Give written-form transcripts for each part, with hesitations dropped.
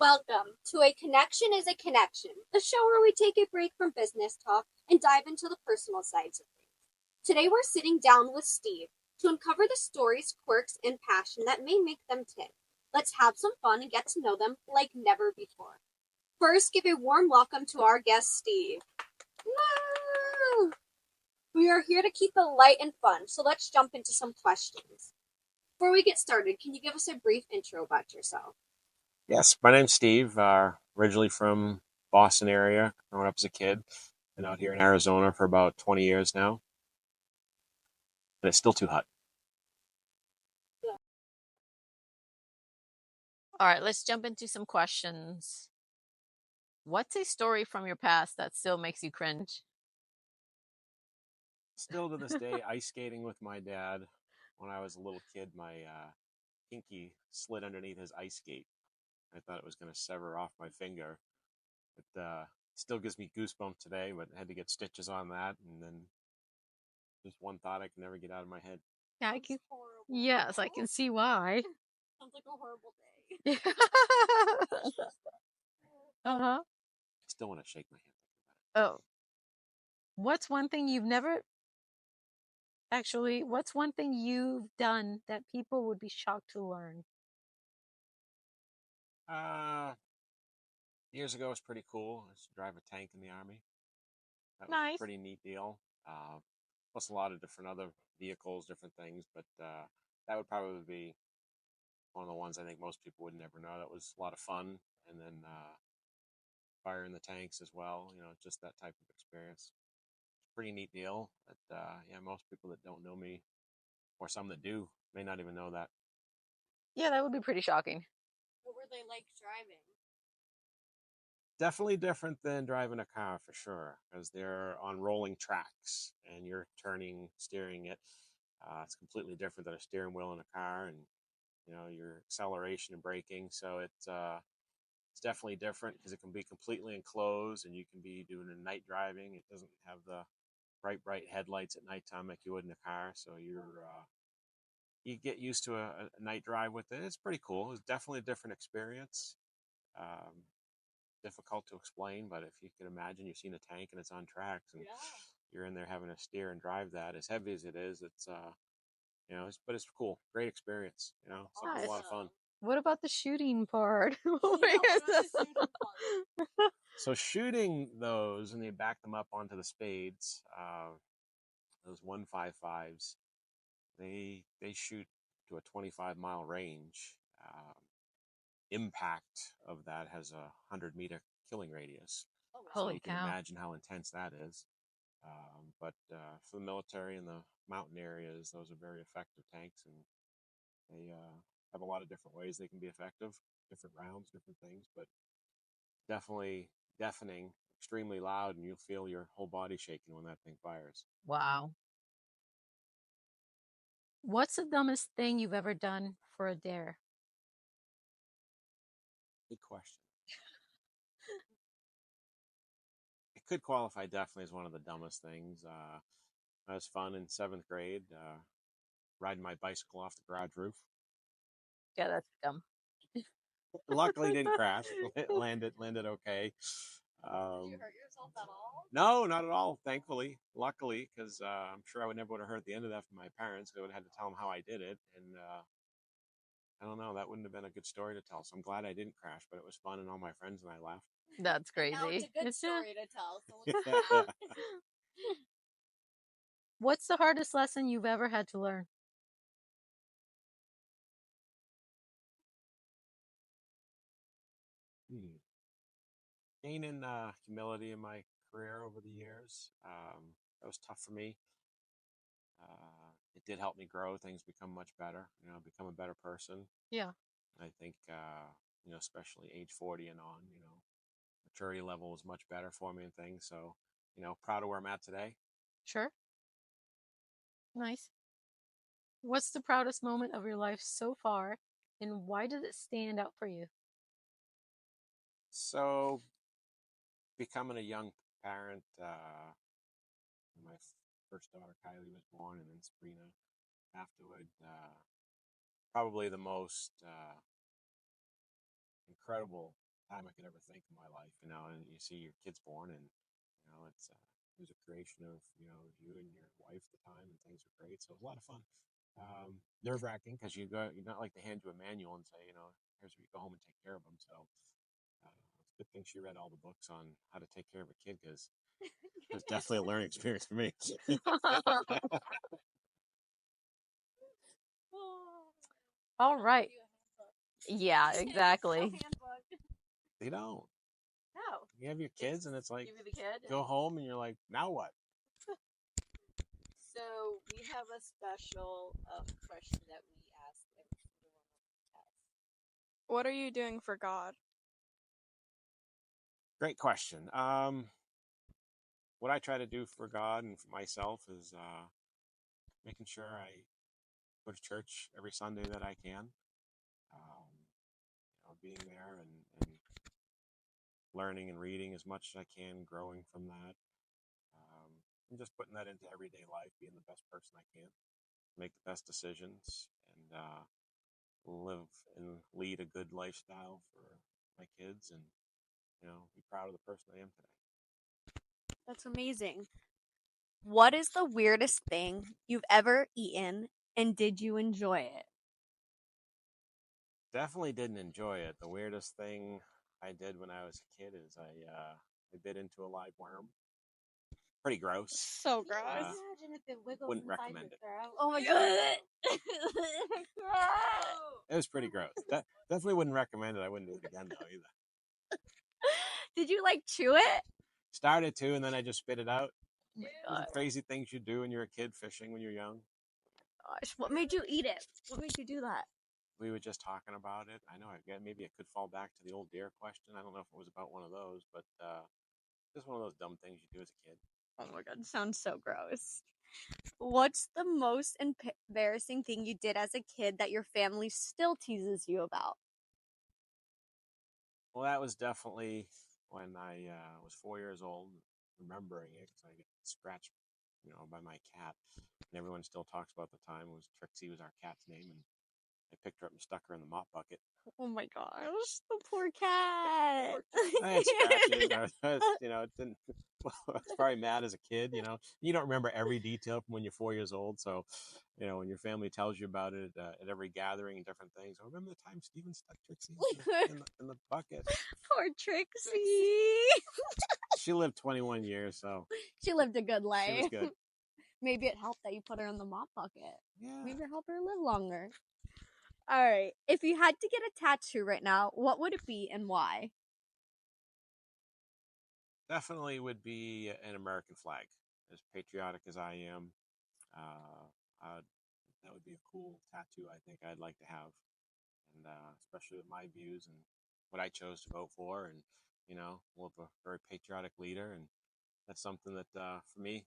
Welcome to A Connection is a Connection, the show where we take a break from business talk and dive into the personal sides of things. Today we're sitting down with Steve to uncover the stories, quirks, and passion that may make them tick. Let's have some fun and get to know them like never before. First, give a warm welcome to our guest, Steve. Woo! We are here to keep it light and fun, so let's jump into some questions. Before we get started, can you give us a brief intro about yourself? Yes, my name's Steve. Originally from Boston area, growing up as a kid. Been out here in Arizona for about 20 years now, and it's still too hot. All right, let's jump into some questions. What's a story from your past that still makes you cringe? Still to this day, ice skating with my dad. When I was a little kid, my pinky slid underneath his ice skate. I thought it was going to sever off my finger. It still gives me goosebumps today, but I had to get stitches on that, and then just one thought I can never get out of my head. Yeah, yes, I can see why. Sounds like a horrible day. Uh-huh. I still want to shake my head. Oh. What's one thing you've done that people would be shocked to learn? Years ago, it was pretty cool. I used to drive a tank in the Army. That was a Nice. pretty neat deal. Plus a lot of different other vehicles, different things, but that would probably be one of the ones I think most people would never know. That was a lot of fun, and then fire in the tanks as well. Just that type of experience. Pretty neat deal. But yeah, most people that don't know me, or some that do, may not even know that. Yeah, that would be pretty shocking. What were they like driving? Definitely different than driving a car for sure, because they're on rolling tracks and you're turning, steering it. It's completely different than a steering wheel in a car, and your acceleration and braking. So it's definitely different because it can be completely enclosed, and you can be doing a night driving. It doesn't have the bright headlights at nighttime like you would in a car. So you get used to a night drive with it. It's pretty cool. It's definitely a different experience. Um, Difficult to explain, but if you can imagine, you've seen a tank and it's on tracks, and you're in there having to steer and drive that. As heavy as it is, but it's cool, great experience. Something a lot of fun. What about the shooting part? So shooting those, and they back them up onto the spades. Those 155s, they shoot to a 25-mile range. Impact of that has a 100-meter killing radius. Oh, wow. So Holy you can cow. imagine how intense that is. But for the military and the mountain areas, those are very effective tanks, and they have a lot of different ways they can be effective, different rounds, different things, but definitely deafening, extremely loud, and you'll feel your whole body shaking when that thing fires. Wow. What's the dumbest thing you've ever done for a dare? Good question. It could qualify definitely as one of the dumbest things. That was fun in seventh grade, riding my bicycle off the garage roof. Yeah, that's dumb. Luckily, didn't crash. It landed okay. Did you hurt yourself at all? No, not at all. Thankfully, luckily, because I'm sure I would never would have heard the end of that from my parents. I would have had to tell them how I did it, and I don't know. That wouldn't have been a good story to tell. So I'm glad I didn't crash, but it was fun, and all my friends and I laughed. That's crazy. Now it's a good story to tell. So What's the hardest lesson you've ever had to learn? Gaining humility in my career over the years, that was tough for me. It did help me grow. Things become much better. Become a better person. Yeah. I think especially age 40 and on, maturity level was much better for me and things. So, proud of where I'm at today. Sure. Nice. What's the proudest moment of your life so far, and why does it stand out for you? So, becoming a young parent, my first daughter Kylie was born, and then Sabrina afterward. Probably the most incredible time I could ever think in my life, you know. And you see your kids born, and you know, it was a creation of you and your wife at the time, and things were great. So it was a lot of fun. Nerve wracking because you're not like to hand you a manual and say, here's where you go home and take care of them. So it's a good thing she read all the books on how to take care of a kid because it was definitely a learning experience for me. All right. Yeah, exactly. They don't. No. You have your kids, and it's like Give me the kid. go home, and you're like, now what? So we have a special question that we ask every single one of us. What are you doing for God? Great question. What I try to do for God and for myself is making sure I go to church every Sunday that I can. Being there and learning and reading as much as I can, growing from that, and just putting that into everyday life, being the best person I can, make the best decisions, and live and lead a good lifestyle for my kids, and be proud of the person I am today. That's amazing. What is the weirdest thing you've ever eaten, and did you enjoy it? Definitely didn't enjoy it. The weirdest thing I did when I was a kid is I bit into a live worm. Pretty gross. So gross. Imagine if it wiggles Wouldn't inside recommend your it. throat. Oh my god. It was pretty gross. Definitely wouldn't recommend it. I wouldn't do it again though either. Did you chew it? Started to, and then I just spit it out. Oh my Those god. are crazy things you do when you're a kid fishing when you're young. Gosh, what made you eat it? What made you do that? We were just talking about it. I know maybe it could fall back to the old deer question. I don't know if it was about one of those, but just one of those dumb things you do as a kid. Oh my god, sounds so gross. What's the most embarrassing thing you did as a kid that your family still teases you about? Well, that was definitely when I was 4 years old, remembering it because I got scratched, by my cat, and everyone still talks about the time. It was Trixie was our cat's name, and I picked her up and stuck her in the mop bucket. Oh my gosh, the poor cat. I had scratches. It didn't. I was probably mad as a kid. You don't remember every detail from when you're 4 years old. So, when your family tells you about it at every gathering and different things. I remember the time Steven stuck Trixie in the bucket. Poor Trixie. She lived 21 years, so She lived a good life. she was good. Maybe it helped that you put her in the mop bucket. Yeah. Maybe it helped her live longer. All right. If you had to get a tattoo right now, what would it be and why? Definitely would be an American flag. As patriotic as I am, that would be a cool tattoo. I think I'd like to have, and especially with my views and what I chose to vote for, and we'll have a very patriotic leader, and that's something that for me,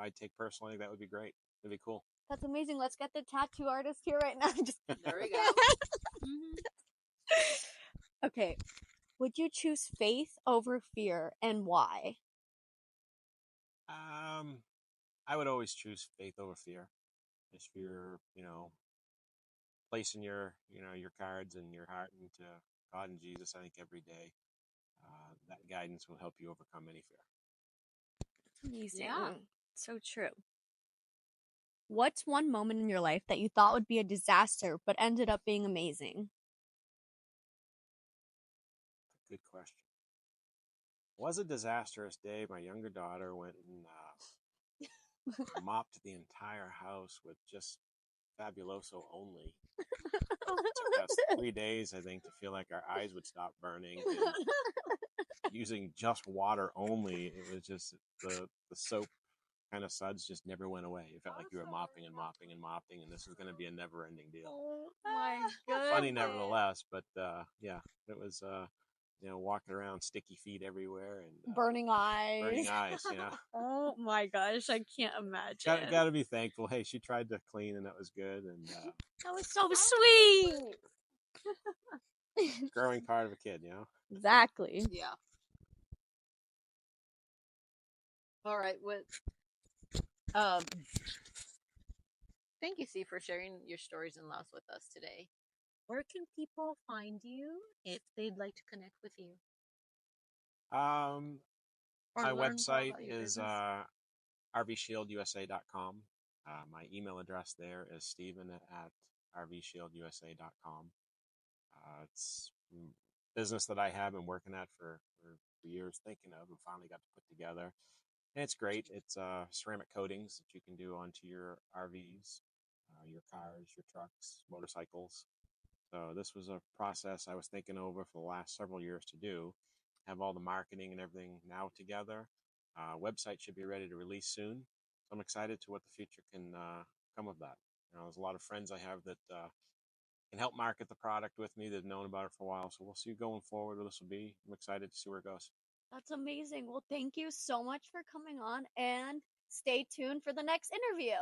I'd take personally. That would be great. It'd be cool. That's amazing. Let's get the tattoo artist here right now. There we go. Okay. Would you choose faith over fear and why? I would always choose faith over fear. Just fear, placing your cards and your heart into God and Jesus. I think every day that guidance will help you overcome any fear. Amazing. Yeah. So true. What's one moment in your life that you thought would be a disaster but ended up being amazing? Good question. It was a disastrous day. My younger daughter went and mopped the entire house with just Fabuloso only. It took us 3 days, I think, to feel like our eyes would stop burning. And using just water only, it was just the soap kind of suds just never went away. It felt like you were mopping and mopping and mopping, and this was going to be a never-ending deal. Oh my goodness. Funny nevertheless, but yeah, it was walking around sticky feet everywhere and Burning eyes. burning eyes. Oh my gosh, I can't imagine. Got to be thankful. Hey, she tried to clean, and that was good. And That was so sweet. growing part of a kid, Exactly. Yeah. All right. Thank you, C, for sharing your stories and loves with us today. Where can people find you if they'd like to connect with you Um, or my learn more website about your is business? rvshieldUSA.com. My email address there is steven at rvshieldUSA.com. It's a business that I have been working at for years, thinking of, and finally got to put together. And it's great. It's ceramic coatings that you can do onto your RVs, your cars, your trucks, motorcycles. So this was a process I was thinking over for the last several years to do. Have all the marketing and everything now together. Website should be ready to release soon. So I'm excited to what the future can come of that. There's a lot of friends I have that can help market the product with me that have known about it for a while. So we'll see going forward what this will be. I'm excited to see where it goes. That's amazing. Well, thank you so much for coming on, and stay tuned for the next interview.